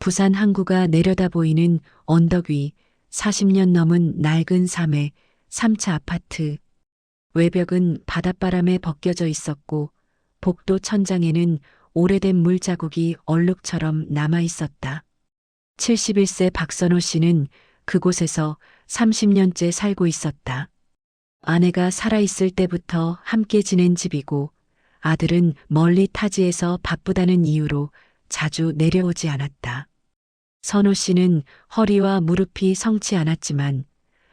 부산 항구가 내려다 보이는 언덕 위 40년 넘은 낡은 삼의 3차 아파트. 외벽은 바닷바람에 벗겨져 있었고 복도 천장에는 오래된 물자국이 얼룩처럼 남아 있었다. 71세 박선호 씨는 그곳에서 30년째 살고 있었다. 아내가 살아있을 때부터 함께 지낸 집이고 아들은 멀리 타지에서 바쁘다는 이유로 자주 내려오지 않았다. 선호 씨는 허리와 무릎이 성치 않았지만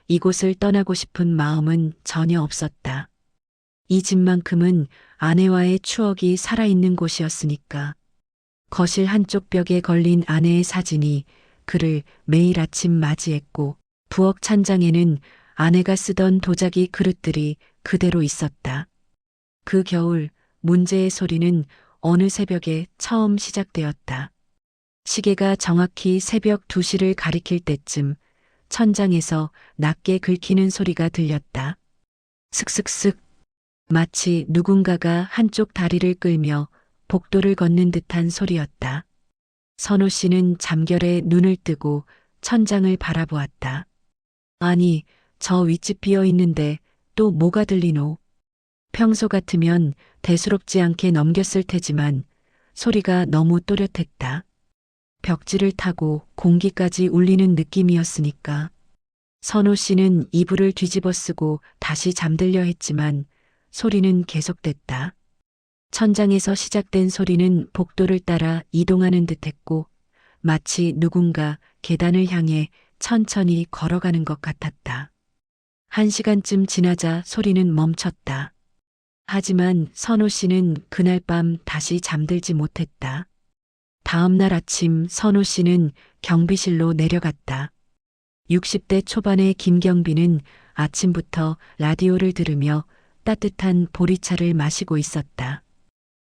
이곳을 떠나고 싶은 마음은 전혀 없었다. 이 집만큼은 아내와의 추억이 살아있는 곳이었으니까. 거실 한쪽 벽에 걸린 아내의 사진이 그를 매일 아침 맞이했고 부엌 찬장에는 아내가 쓰던 도자기 그릇들이 그대로 있었다. 그 겨울 문제의 소리는 어느 새벽에 처음 시작되었다. 시계가 정확히 새벽 2시를 가리킬 때쯤 천장에서 낮게 긁히는 소리가 들렸다. 슥슥슥. 마치 누군가가 한쪽 다리를 끌며 복도를 걷는 듯한 소리였다. 선호 씨는 잠결에 눈을 뜨고 천장을 바라보았다. 아니, 저 윗집 비어 있는데 또 뭐가 들리노? 평소 같으면 대수롭지 않게 넘겼을 테지만 소리가 너무 또렷했다. 벽지를 타고 공기까지 울리는 느낌이었으니까. 선호 씨는 이불을 뒤집어 쓰고 다시 잠들려 했지만 소리는 계속됐다. 천장에서 시작된 소리는 복도를 따라 이동하는 듯했고 마치 누군가 계단을 향해 천천히 걸어가는 것 같았다. 1시간쯤 지나자 소리는 멈췄다. 하지만 선호 씨는 그날 밤 다시 잠들지 못했다. 다음 날 아침 선호 씨는 경비실로 내려갔다. 60대 초반의 김경비는 아침부터 라디오를 들으며 따뜻한 보리차를 마시고 있었다.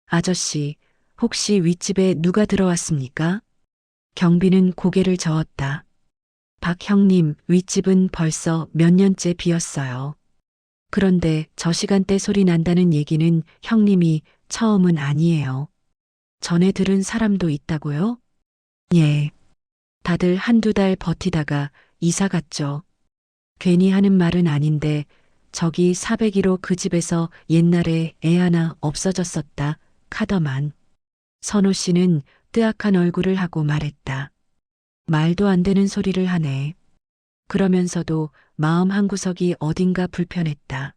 아저씨, 혹시 윗집에 누가 들어왔습니까? 경비는 고개를 저었다. 박 형님, 윗집은 벌써 몇 년째 비었어요. 그런데 저 시간대 소리 난다는 얘기는 형님이 처음은 아니에요. 전에 들은 사람도 있다고요? 예. 다들 한두 달 버티다가 이사 갔죠. 괜히 하는 말은 아닌데 저기 401호 그 집에서 옛날에 애 하나 없어졌었다 카더만. 선호 씨는 뜨악한 얼굴을 하고 말했다. 말도 안 되는 소리를 하네. 그러면서도 마음 한구석이 어딘가 불편했다.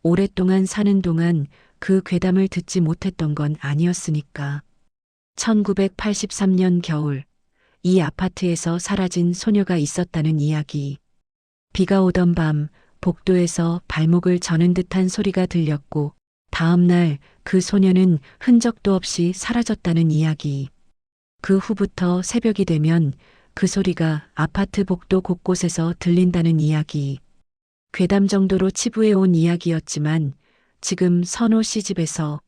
오랫동안 사는 동안 그 괴담을 듣지 못했던 건 아니었으니까. 1983년 겨울, 이 아파트에서 사라진 소녀가 있었다는 이야기. 비가 오던 밤 복도에서 발목을 저는 듯한 소리가 들렸고 다음 날 그 소녀는 흔적도 없이 사라졌다는 이야기. 그 후부터 새벽이 되면 그 소리가 아파트 복도 곳곳에서 들린다는 이야기. 괴담 정도로 치부해 온 이야기였지만 지금 선호 씨 집에서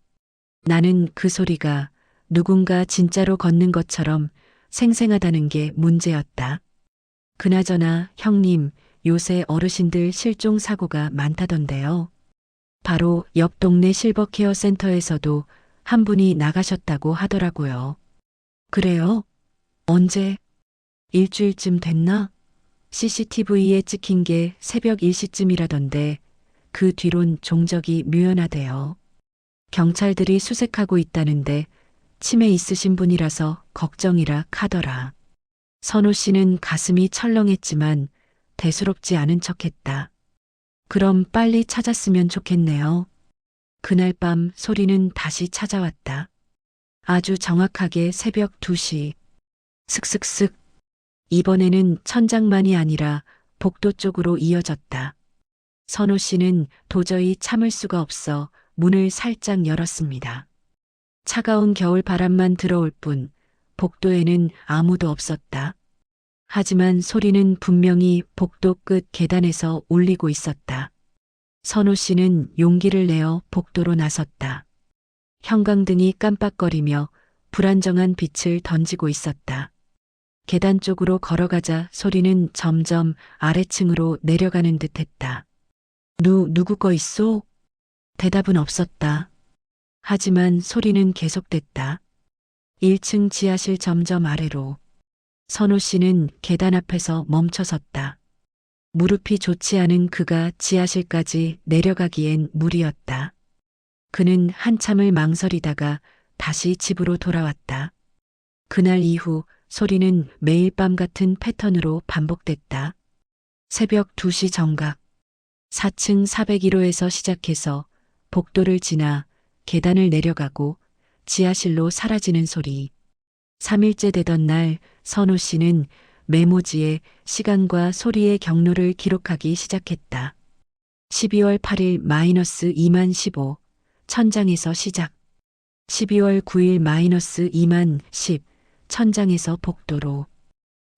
나는 그 소리가 누군가 진짜로 걷는 것처럼 생생하다는 게 문제였다. 그나저나 형님, 요새 어르신들 실종 사고가 많다던데요. 바로 옆 동네 실버케어 센터에서도 한 분이 나가셨다고 하더라고요. 그래요? 언제? 일주일쯤 됐나? CCTV에 찍힌 게 새벽 1시쯤이라던데 그 뒤론 종적이 묘연하대요. 경찰들이 수색하고 있다는데 치매 있으신 분이라서 걱정이라 카더라. 선호 씨는 가슴이 철렁했지만 대수롭지 않은 척했다. 그럼 빨리 찾았으면 좋겠네요. 그날 밤 소리는 다시 찾아왔다. 아주 정확하게 새벽 2시. 슥슥슥. 이번에는 천장만이 아니라 복도 쪽으로 이어졌다. 선호 씨는 도저히 참을 수가 없어 문을 살짝 열었습니다. 차가운 겨울 바람만 들어올 뿐 복도에는 아무도 없었다. 하지만 소리는 분명히 복도 끝 계단에서 울리고 있었다. 선호 씨는 용기를 내어 복도로 나섰다. 형광등이 깜빡거리며 불안정한 빛을 던지고 있었다. 계단 쪽으로 걸어가자 소리는 점점 아래층으로 내려가는 듯했다. 누구 거 있소? 대답은 없었다. 하지만 소리는 계속됐다. 1층 지하실 점점 아래로. 선호 씨는 계단 앞에서 멈춰섰다. 무릎이 좋지 않은 그가 지하실까지 내려가기엔 무리였다. 그는 한참을 망설이다가 다시 집으로 돌아왔다. 그날 이후 소리는 매일 밤 같은 패턴으로 반복됐다. 새벽 2시 정각, 4층 401호에서 시작해서 복도를 지나 계단을 내려가고 지하실로 사라지는 소리. 3일째 되던 날 선호 씨는 메모지에 시간과 소리의 경로를 기록하기 시작했다. 12월 8일 마이너스 2만 15, 천장에서 시작. 12월 9일 마이너스 2만 10, 천장에서 복도로.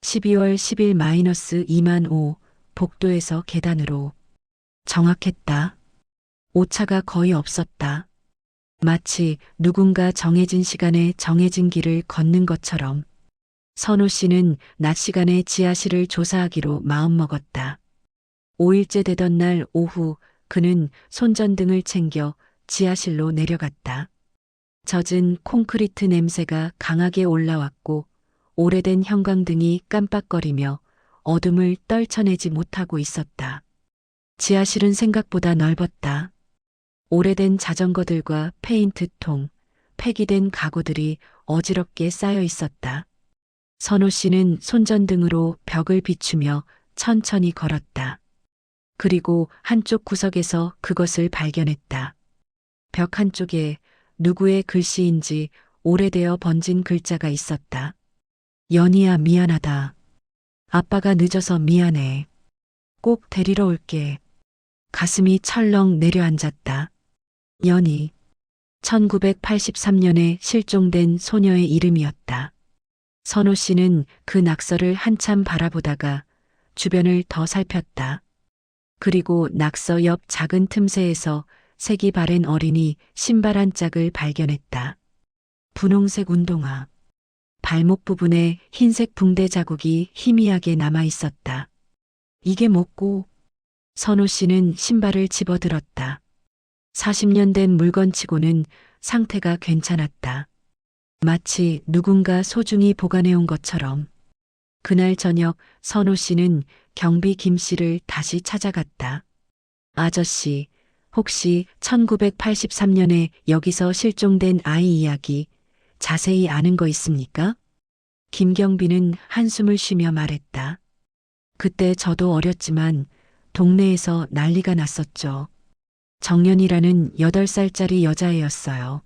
12월 10일 마이너스 2만 5, 복도에서 계단으로. 정확했다. 오차가 거의 없었다. 마치 누군가 정해진 시간에 정해진 길을 걷는 것처럼. 선호 씨는 낮 시간에 지하실을 조사하기로 마음먹었다. 5일째 되던 날 오후 그는 손전등을 챙겨 지하실로 내려갔다. 젖은 콘크리트 냄새가 강하게 올라왔고 오래된 형광등이 깜빡거리며 어둠을 떨쳐내지 못하고 있었다. 지하실은 생각보다 넓었다. 오래된 자전거들과 페인트통, 폐기된 가구들이 어지럽게 쌓여 있었다. 선호 씨는 손전등으로 벽을 비추며 천천히 걸었다. 그리고 한쪽 구석에서 그것을 발견했다. 벽 한쪽에 누구의 글씨인지 오래되어 번진 글자가 있었다. 연희야 미안하다. 아빠가 늦어서 미안해. 꼭 데리러 올게. 가슴이 철렁 내려앉았다. 연희. 1983년에 실종된 소녀의 이름이었다. 선호 씨는 그 낙서를 한참 바라보다가 주변을 더 살폈다. 그리고 낙서 옆 작은 틈새에서 색이 바랜 어린이 신발 한 짝을 발견했다. 분홍색 운동화. 발목 부분에 흰색 붕대 자국이 희미하게 남아 있었다. 이게 뭐고? 선호 씨는 신발을 집어들었다. 40년 된 물건치고는 상태가 괜찮았다. 마치 누군가 소중히 보관해온 것처럼. 그날 저녁 선호 씨는 경비 김 씨를 다시 찾아갔다. 아저씨, 혹시 1983년에 여기서 실종된 아이 이야기 자세히 아는 거 있습니까? 김경비는 한숨을 쉬며 말했다. 그때 저도 어렸지만 동네에서 난리가 났었죠. 정연이라는 8살짜리 여자애였어요.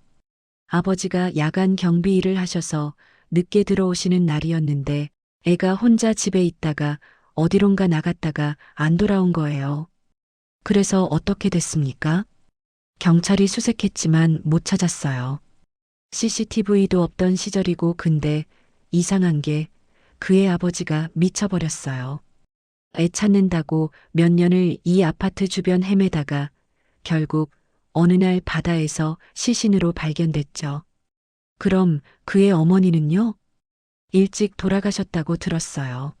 아버지가 야간 경비 일을 하셔서 늦게 들어오시는 날이었는데 애가 혼자 집에 있다가 어디론가 나갔다가 안 돌아온 거예요. 그래서 어떻게 됐습니까? 경찰이 수색했지만 못 찾았어요. CCTV도 없던 시절이고 근데 이상한 게 그의 아버지가 미쳐버렸어요. 애 찾는다고 몇 년을 이 아파트 주변 헤매다가 결국 어느 날 바다에서 시신으로 발견됐죠. 그럼 그의 어머니는요? 일찍 돌아가셨다고 들었어요.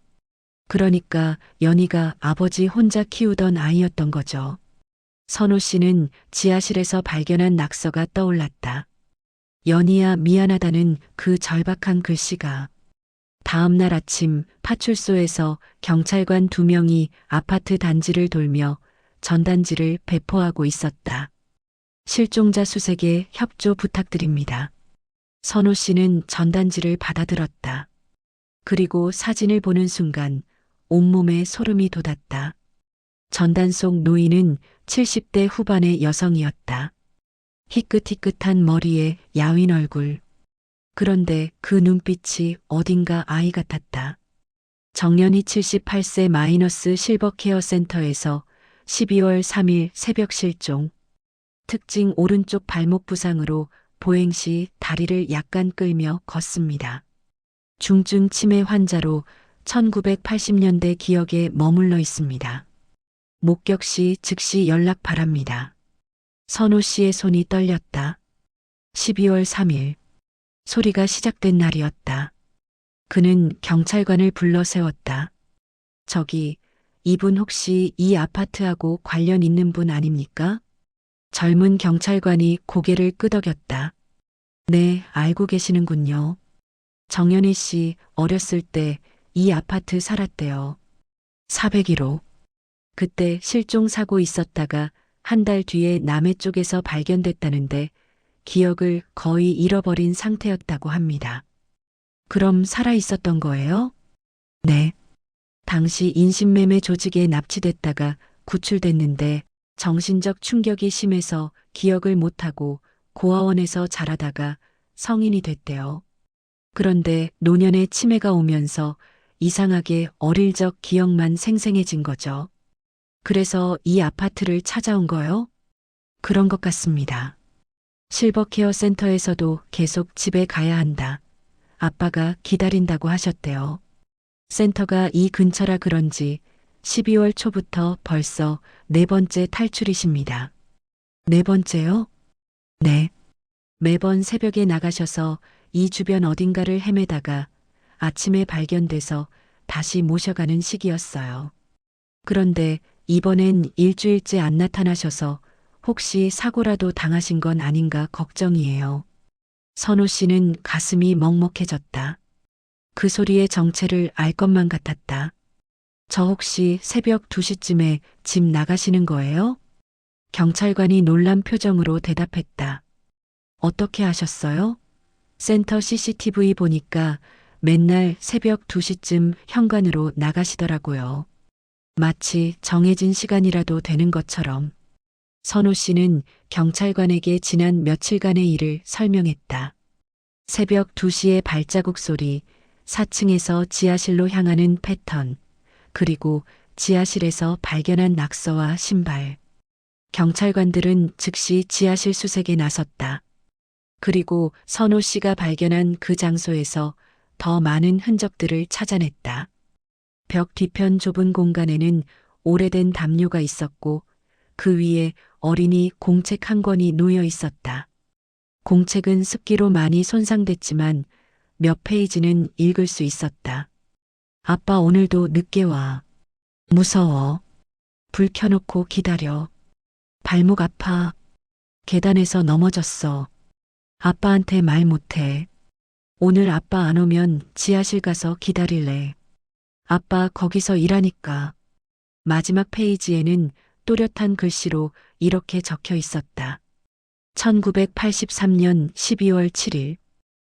그러니까 연희가 아버지 혼자 키우던 아이였던 거죠. 선호 씨는 지하실에서 발견한 낙서가 떠올랐다. 연희야 미안하다는 그 절박한 글씨가. 다음 날 아침 파출소에서 경찰관 2명이 아파트 단지를 돌며 전단지를 배포하고 있었다. 실종자 수색에 협조 부탁드립니다. 선호 씨는 전단지를 받아들었다. 그리고 사진을 보는 순간 온몸에 소름이 돋았다. 전단 속 노인은 70대 후반의 여성이었다. 희끗희끗한 머리에 야윈 얼굴. 그런데 그 눈빛이 어딘가 아이 같았다. 정연이 78세 마이너스 실버 케어 센터에서 12월 3일 새벽 실종. 특징 오른쪽 발목 부상으로 보행 시 다리를 약간 끌며 걷습니다. 중증 치매 환자로 1980년대 기억에 머물러 있습니다. 목격 시 즉시 연락 바랍니다. 선호 씨의 손이 떨렸다. 12월 3일. 소리가 시작된 날이었다. 그는 경찰관을 불러 세웠다. 저기, 이분 혹시 이 아파트하고 관련 있는 분 아닙니까? 젊은 경찰관이 고개를 끄덕였다. 네, 알고 계시는군요. 정연희 씨 어렸을 때 이 아파트 살았대요. 401호. 그때 실종 사고 있었다가 한 달 뒤에 남해 쪽에서 발견됐다는데 기억을 거의 잃어버린 상태였다고 합니다. 그럼 살아 있었던 거예요? 네. 당시 인신매매 조직에 납치됐다가 구출됐는데 정신적 충격이 심해서 기억을 못하고 고아원에서 자라다가 성인이 됐대요. 그런데 노년에 치매가 오면서 이상하게 어릴 적 기억만 생생해진 거죠. 그래서 이 아파트를 찾아온 거요? 그런 것 같습니다. 실버케어 센터에서도 계속 집에 가야 한다. 아빠가 기다린다고 하셨대요. 센터가 이 근처라 그런지 12월 초부터 벌써 네 번째 탈출이십니다. 네 번째요? 네. 매번 새벽에 나가셔서 이 주변 어딘가를 헤매다가 아침에 발견돼서 다시 모셔가는 시기였어요. 그런데 이번엔 일주일째 안 나타나셔서 혹시 사고라도 당하신 건 아닌가 걱정이에요. 선호 씨는 가슴이 먹먹해졌다. 그 소리의 정체를 알 것만 같았다. 저 혹시 새벽 2시쯤에 집 나가시는 거예요? 경찰관이 놀란 표정으로 대답했다. 어떻게 아셨어요? 센터 CCTV 보니까 맨날 새벽 2시쯤 현관으로 나가시더라고요. 마치 정해진 시간이라도 되는 것처럼. 선호 씨는 경찰관에게 지난 며칠간의 일을 설명했다. 새벽 2시의 발자국 소리, 4층에서 지하실로 향하는 패턴, 그리고 지하실에서 발견한 낙서와 신발. 경찰관들은 즉시 지하실 수색에 나섰다. 그리고 선호 씨가 발견한 그 장소에서 더 많은 흔적들을 찾아냈다. 벽 뒤편 좁은 공간에는 오래된 담요가 있었고 그 위에 어린이 공책 한 권이 놓여 있었다. 공책은 습기로 많이 손상됐지만 몇 페이지는 읽을 수 있었다. 아빠 오늘도 늦게 와. 무서워. 불 켜놓고 기다려. 발목 아파. 계단에서 넘어졌어. 아빠한테 말 못해. 오늘 아빠 안 오면 지하실 가서 기다릴래. 아빠 거기서 일하니까. 마지막 페이지에는 또렷한 글씨로 이렇게 적혀 있었다. 1983년 12월 7일.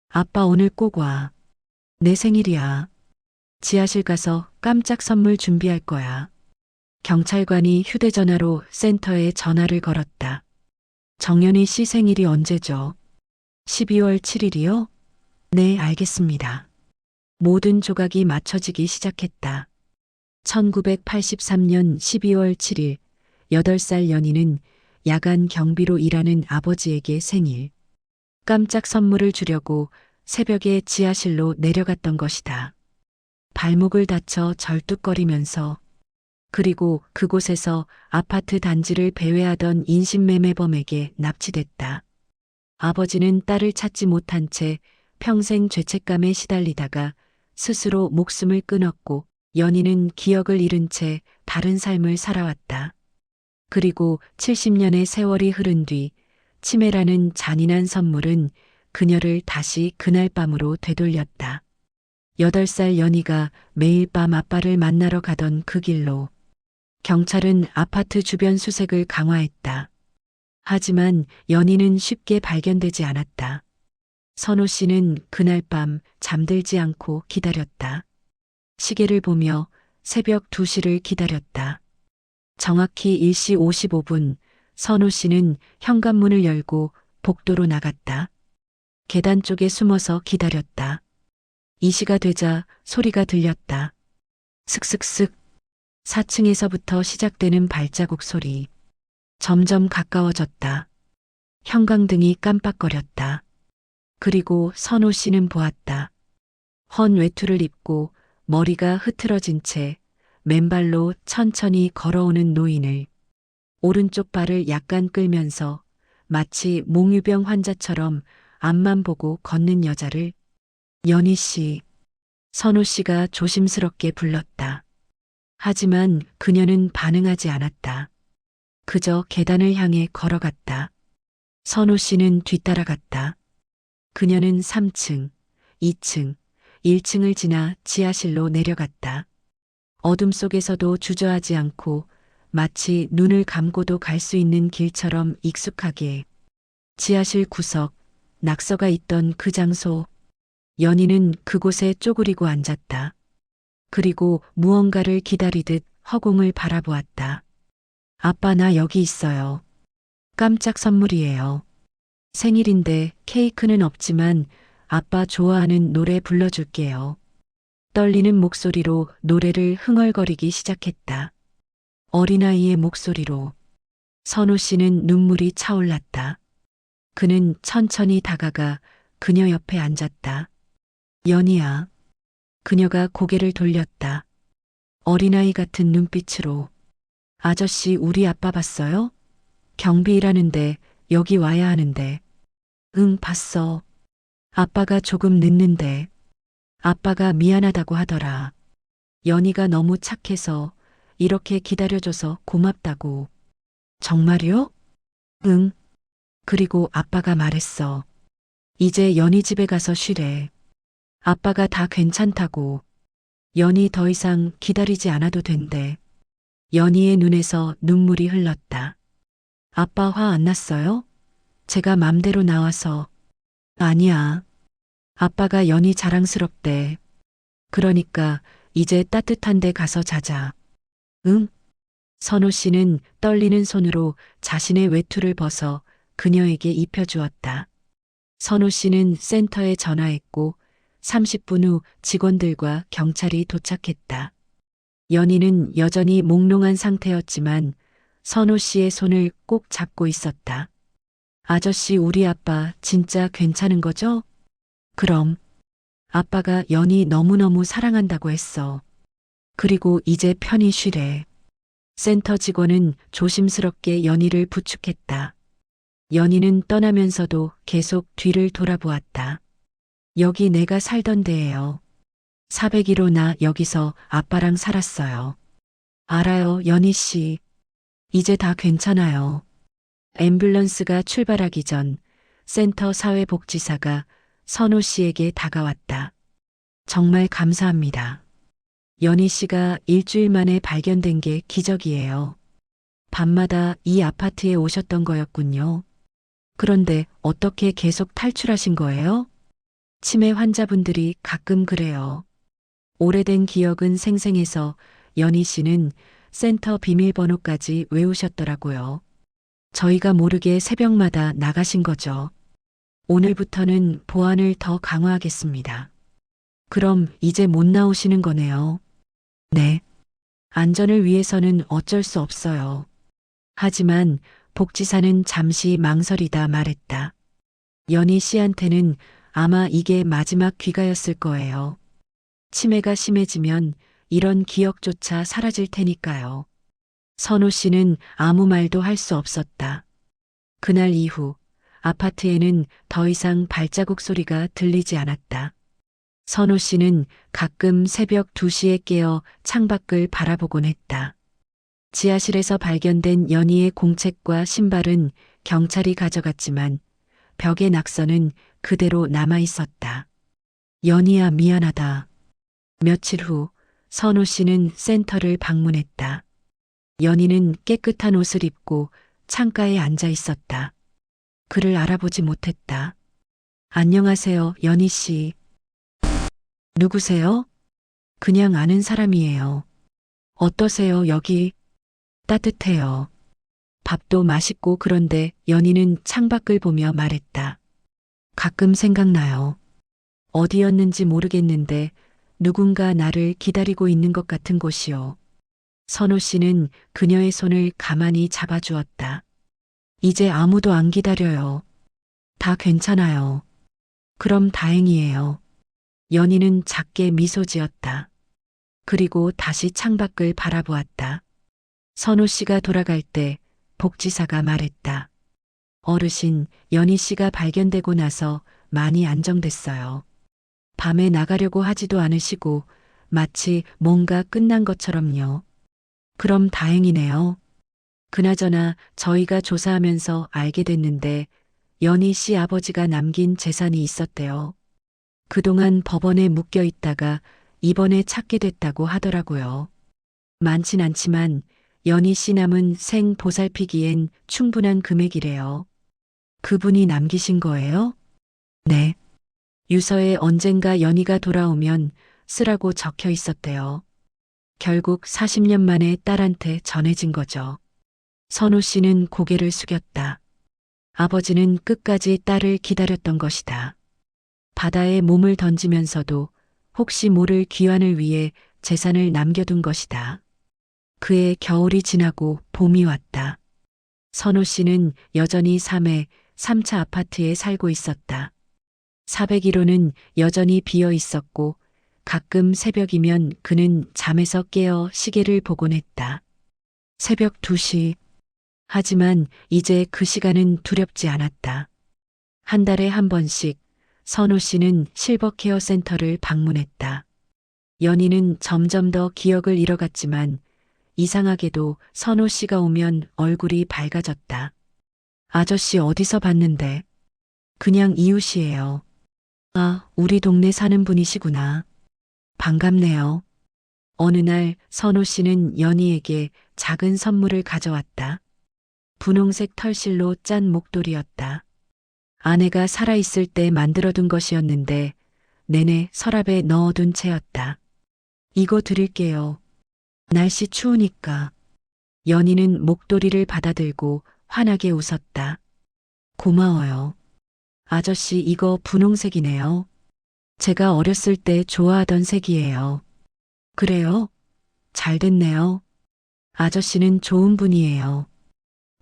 아빠 오늘 꼭 와. 내 생일이야. 지하실 가서 깜짝 선물 준비할 거야. 경찰관이 휴대전화로 센터에 전화를 걸었다. 정연희 씨 생일이 언제죠? 12월 7일이요? 네, 알겠습니다. 모든 조각이 맞춰지기 시작했다. 1983년 12월 7일, 8살 연희는 야간 경비로 일하는 아버지에게 생일. 깜짝 선물을 주려고 새벽에 지하실로 내려갔던 것이다. 발목을 다쳐 절뚝거리면서 그리고 그곳에서 아파트 단지를 배회하던 인신매매범에게 납치됐다. 아버지는 딸을 찾지 못한 채 평생 죄책감에 시달리다가 스스로 목숨을 끊었고 연희는 기억을 잃은 채 다른 삶을 살아왔다. 그리고 70년의 세월이 흐른 뒤 치매라는 잔인한 선물은 그녀를 다시 그날 밤으로 되돌렸다. 8살 연희가 매일 밤 아빠를 만나러 가던 그 길로 경찰은 아파트 주변 수색을 강화했다. 하지만 연희는 쉽게 발견되지 않았다. 선호 씨는 그날 밤 잠들지 않고 기다렸다. 시계를 보며 새벽 2시를 기다렸다. 정확히 1시 55분 선호 씨는 현관문을 열고 복도로 나갔다. 계단 쪽에 숨어서 기다렸다. 이 시가 되자 소리가 들렸다. 슥슥슥 4층에서부터 시작되는 발자국 소리. 점점 가까워졌다. 형광등이 깜빡거렸다. 그리고 선호 씨는 보았다. 헌 외투를 입고 머리가 흐트러진 채 맨발로 천천히 걸어오는 노인을, 오른쪽 발을 약간 끌면서 마치 몽유병 환자처럼 앞만 보고 걷는 여자를. 연희 씨, 선호 씨가 조심스럽게 불렀다. 하지만 그녀는 반응하지 않았다. 그저 계단을 향해 걸어갔다. 선호 씨는 뒤따라갔다. 그녀는 3층, 2층, 1층을 지나 지하실로 내려갔다. 어둠 속에서도 주저하지 않고 마치 눈을 감고도 갈 수 있는 길처럼 익숙하게. 지하실 구석, 낙서가 있던 그 장소. 연희는 그곳에 쪼그리고 앉았다. 그리고 무언가를 기다리듯 허공을 바라보았다. 아빠, 나 여기 있어요. 깜짝 선물이에요. 생일인데 케이크는 없지만 아빠 좋아하는 노래 불러줄게요. 떨리는 목소리로 노래를 흥얼거리기 시작했다. 어린아이의 목소리로. 선호 씨는 눈물이 차올랐다. 그는 천천히 다가가 그녀 옆에 앉았다. 연희야. 그녀가 고개를 돌렸다. 어린아이 같은 눈빛으로. 아저씨, 우리 아빠 봤어요? 경비 일하는데 여기 와야 하는데. 응, 봤어. 아빠가 조금 늦는데. 아빠가 미안하다고 하더라. 연희가 너무 착해서 이렇게 기다려줘서 고맙다고. 정말요? 응. 그리고 아빠가 말했어. 이제 연희 집에 가서 쉬래. 아빠가 다 괜찮다고. 연희 더 이상 기다리지 않아도 된대. 연희의 눈에서 눈물이 흘렀다. 아빠 화 안 났어요? 제가 맘대로 나와서. 아니야. 아빠가 연희 자랑스럽대. 그러니까 이제 따뜻한 데 가서 자자. 응? 선호 씨는 떨리는 손으로 자신의 외투를 벗어 그녀에게 입혀주었다. 선호 씨는 센터에 전화했고 30분 후 직원들과 경찰이 도착했다. 연희는 여전히 몽롱한 상태였지만 선호 씨의 손을 꼭 잡고 있었다. 아저씨, 우리 아빠 진짜 괜찮은 거죠? 그럼. 아빠가 연희 너무너무 사랑한다고 했어. 그리고 이제 편히 쉬래. 센터 직원은 조심스럽게 연희를 부축했다. 연희는 떠나면서도 계속 뒤를 돌아보았다. 여기 내가 살던 데예요. 401호, 나 여기서 아빠랑 살았어요. 알아요, 연희 씨. 이제 다 괜찮아요. 앰뷸런스가 출발하기 전 센터 사회복지사가 선호 씨에게 다가왔다. 정말 감사합니다. 연희 씨가 일주일 만에 발견된 게 기적이에요. 밤마다 이 아파트에 오셨던 거였군요. 그런데 어떻게 계속 탈출하신 거예요? 치매 환자분들이 가끔 그래요. 오래된 기억은 생생해서 연희 씨는 센터 비밀번호까지 외우셨더라고요. 저희가 모르게 새벽마다 나가신 거죠. 오늘부터는 보안을 더 강화하겠습니다. 그럼 이제 못 나오시는 거네요. 네. 안전을 위해서는 어쩔 수 없어요. 하지만 복지사는 잠시 망설이다 말했다. 연희 씨한테는 아마 이게 마지막 귀가였을 거예요. 치매가 심해지면 이런 기억조차 사라질 테니까요. 선호 씨는 아무 말도 할 수 없었다. 그날 이후 아파트에는 더 이상 발자국 소리가 들리지 않았다. 선호 씨는 가끔 새벽 2시에 깨어 창밖을 바라보곤 했다. 지하실에서 발견된 연희의 공책과 신발은 경찰이 가져갔지만 벽의 낙서는 그대로 남아 있었다. 연희야, 미안하다. 며칠 후 선호 씨는 센터를 방문했다. 연희는 깨끗한 옷을 입고 창가에 앉아 있었다. 그를 알아보지 못했다. 안녕하세요, 연희 씨. 누구세요? 그냥 아는 사람이에요. 어떠세요, 여기? 따뜻해요. 밥도 맛있고. 그런데 연희는 창밖을 보며 말했다. 가끔 생각나요. 어디였는지 모르겠는데 누군가 나를 기다리고 있는 것 같은 곳이요. 선호 씨는 그녀의 손을 가만히 잡아주었다. 이제 아무도 안 기다려요. 다 괜찮아요. 그럼 다행이에요. 연희는 작게 미소 지었다. 그리고 다시 창밖을 바라보았다. 선호 씨가 돌아갈 때 복지사가 말했다. 어르신, 연희 씨가 발견되고 나서 많이 안정됐어요. 밤에 나가려고 하지도 않으시고 마치 뭔가 끝난 것처럼요. 그럼 다행이네요. 그나저나 저희가 조사하면서 알게 됐는데 연희 씨 아버지가 남긴 재산이 있었대요. 그동안 법원에 묶여 있다가 이번에 찾게 됐다고 하더라고요. 많진 않지만 연희 씨 남은 생 보살피기엔 충분한 금액이래요. 그분이 남기신 거예요? 네. 유서에 언젠가 연희가 돌아오면 쓰라고 적혀 있었대요. 결국 40년 만에 딸한테 전해진 거죠. 선호 씨는 고개를 숙였다. 아버지는 끝까지 딸을 기다렸던 것이다. 바다에 몸을 던지면서도 혹시 모를 귀환을 위해 재산을 남겨둔 것이다. 그해 겨울이 지나고 봄이 왔다. 선호 씨는 여전히 3회 3차 아파트에 살고 있었다. 401호는 여전히 비어 있었고 가끔 새벽이면 그는 잠에서 깨어 시계를 보곤 했다. 새벽 2시. 하지만 이제 그 시간은 두렵지 않았다. 한 달에 한 번씩 선호 씨는 실버케어 센터를 방문했다. 연희는 점점 더 기억을 잃어갔지만 이상하게도 선호 씨가 오면 얼굴이 밝아졌다. 아저씨 어디서 봤는데? 그냥 이웃이에요. 아, 우리 동네 사는 분이시구나. 반갑네요. 어느 날 선호 씨는 연희에게 작은 선물을 가져왔다. 분홍색 털실로 짠 목도리였다. 아내가 살아있을 때 만들어둔 것이었는데 내내 서랍에 넣어둔 채였다. 이거 드릴게요. 날씨 추우니까. 연희는 목도리를 받아들고 환하게 웃었다. 고마워요. 아저씨 이거 분홍색이네요. 제가 어렸을 때 좋아하던 색이에요. 그래요? 잘 됐네요. 아저씨는 좋은 분이에요.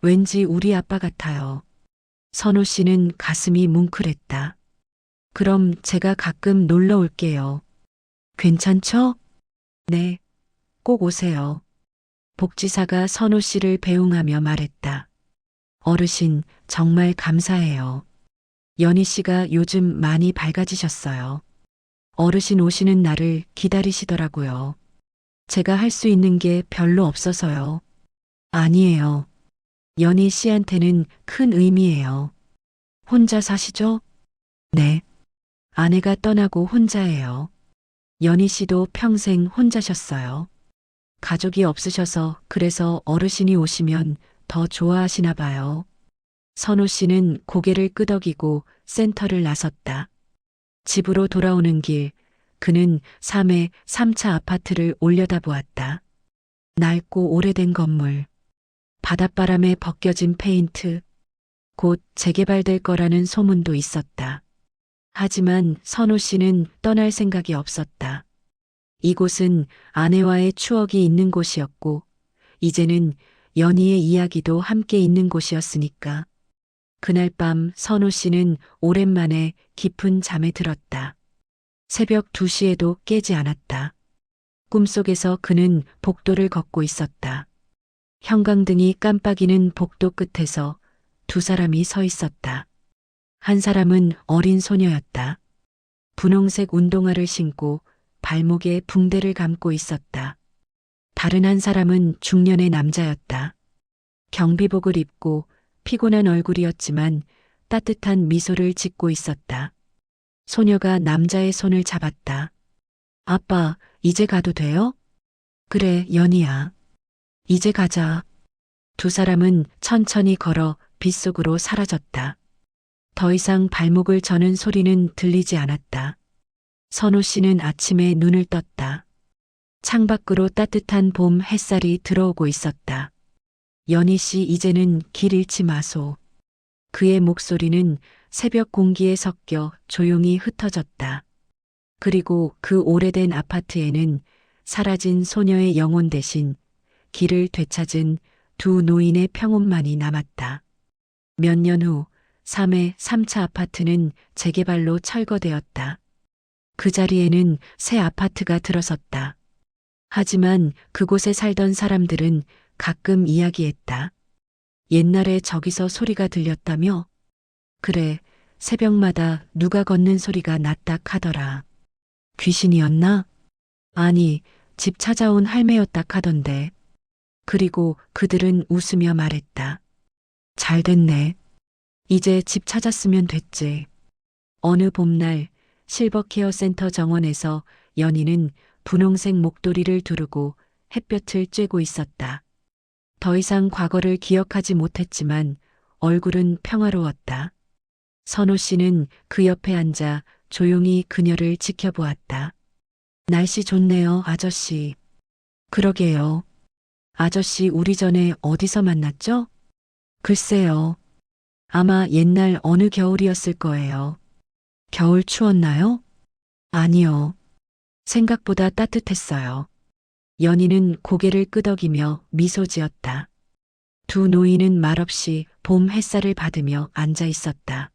왠지 우리 아빠 같아요. 선호 씨는 가슴이 뭉클했다. 그럼 제가 가끔 놀러 올게요. 괜찮죠? 네, 꼭 오세요. 복지사가 선호 씨를 배웅하며 말했다. 어르신, 정말 감사해요. 연희 씨가 요즘 많이 밝아지셨어요. 어르신 오시는 날을 기다리시더라고요. 제가 할 수 있는 게 별로 없어서요. 아니에요. 연희 씨한테는 큰 의미예요. 혼자 사시죠? 네. 아내가 떠나고 혼자예요. 연희 씨도 평생 혼자셨어요. 가족이 없으셔서 그래서 어르신이 오시면 더 좋아하시나 봐요. 선호 씨는 고개를 끄덕이고 센터를 나섰다. 집으로 돌아오는 길, 그는 3회 3차 아파트를 올려다보았다. 낡고 오래된 건물, 바닷바람에 벗겨진 페인트, 곧 재개발될 거라는 소문도 있었다. 하지만 선호 씨는 떠날 생각이 없었다. 이곳은 아내와의 추억이 있는 곳이었고, 이제는 연희의 이야기도 함께 있는 곳이었으니까. 그날 밤 선호 씨는 오랜만에 깊은 잠에 들었다. 새벽 2시에도 깨지 않았다. 꿈속에서 그는 복도를 걷고 있었다. 형광등이 깜빡이는 복도 끝에서 두 사람이 서 있었다. 한 사람은 어린 소녀였다. 분홍색 운동화를 신고 발목에 붕대를 감고 있었다. 다른 한 사람은 중년의 남자였다. 경비복을 입고 피곤한 얼굴이었지만 따뜻한 미소를 짓고 있었다. 소녀가 남자의 손을 잡았다. 아빠, 이제 가도 돼요? 그래, 연희야. 이제 가자. 두 사람은 천천히 걸어 빗속으로 사라졌다. 더 이상 발목을 저는 소리는 들리지 않았다. 선호 씨는 아침에 눈을 떴다. 창밖으로 따뜻한 봄 햇살이 들어오고 있었다. 연희 씨 이제는 길 잃지 마소. 그의 목소리는 새벽 공기에 섞여 조용히 흩어졌다. 그리고 그 오래된 아파트에는 사라진 소녀의 영혼 대신 길을 되찾은 두 노인의 평온만이 남았다. 몇 년 후 3회 3차 아파트는 재개발로 철거되었다. 그 자리에는 새 아파트가 들어섰다. 하지만 그곳에 살던 사람들은 가끔 이야기했다. 옛날에 저기서 소리가 들렸다며? 그래, 새벽마다 누가 걷는 소리가 났다 카더라. 귀신이었나? 아니, 집 찾아온 할매였다 카던데. 그리고 그들은 웃으며 말했다. 잘 됐네. 이제 집 찾았으면 됐지. 어느 봄날 실버케어 센터 정원에서 연희는 분홍색 목도리를 두르고 햇볕을 쬐고 있었다. 더 이상 과거를 기억하지 못했지만 얼굴은 평화로웠다. 선호 씨는 그 옆에 앉아 조용히 그녀를 지켜보았다. 날씨 좋네요, 아저씨. 그러게요. 아저씨 우리 전에 어디서 만났죠? 글쎄요. 아마 옛날 어느 겨울이었을 거예요. 겨울 추웠나요? 아니요. 생각보다 따뜻했어요. 연희는 고개를 끄덕이며 미소 지었다. 두 노인은 말없이 봄 햇살을 받으며 앉아 있었다.